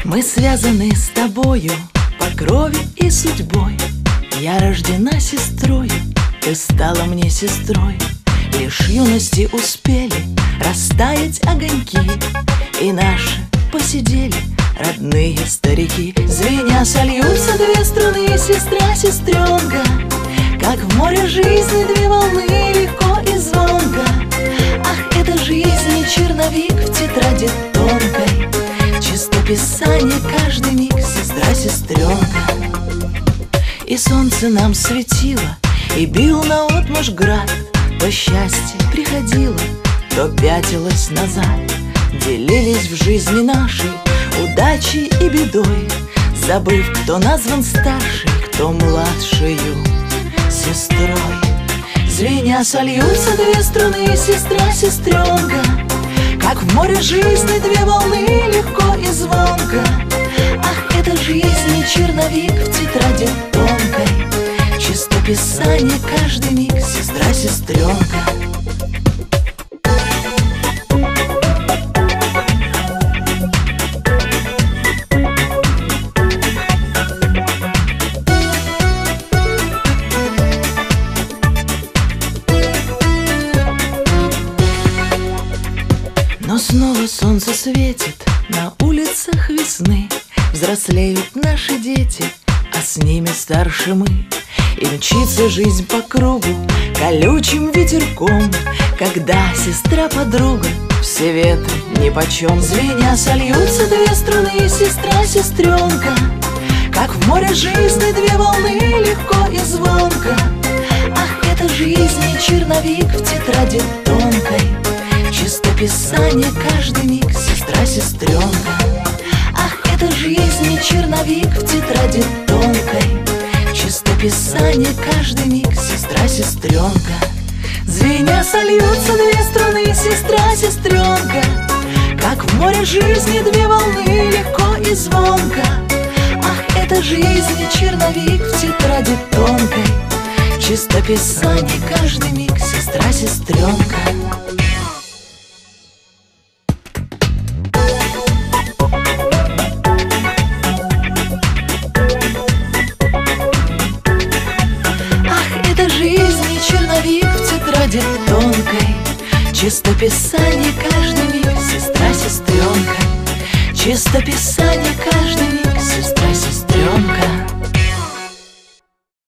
Мы связаны с тобою по крови и судьбой. Я рождена сестрою, ты стала мне сестрой. Лишь юности успели растаять огоньки, и наши посидели родные старики. Звеня сольются две струны, сестра, сестренка, как в море жизни две волны, легко и звонко. Ах, это жизнь, черновик в тетради тонкой, чистописание каждый миг, сестра, сестренка. И солнце нам светило, и бил наотмашь град. То счастье приходило, то пятилось назад. Делились в жизни нашей удачей и бедой, забыв, кто назван старшей, кто младшею сестрой. Звеня сольются две струны, сестра, сестренка, как в море жизни две волны, легко и звонко. Ах, это жизнь, черновик в тетради тонкой, чистописание каждый миг, сестра, сестренка. Но снова солнце светит на улицах весны. Взрослеют наши дети, а с ними старше мы. И мчится жизнь по кругу колючим ветерком, когда сестра-подруга все ветры нипочем. Звеня сольются две струны, сестра, сестренка, как в море жизни две волны, легко и звонко. Ах, это жизнь, черновик в тетради тонкой, чистописание каждый миг, сестра, сестренка. Ах, это жизнь, черновик в тетради тонкой, чистописание каждый миг, сестра, сестренка. Звеня сольются две струны, сестра, сестренка, как в море жизни две волны, легко и звонко. Ах, это жизнь, черновик в тетради тонкой, чистописание каждый миг, сестра, сестренка. Тонкой, чистописание каждый миг, сестра, сестренка, чистописание каждый миг, сестра, сестренка.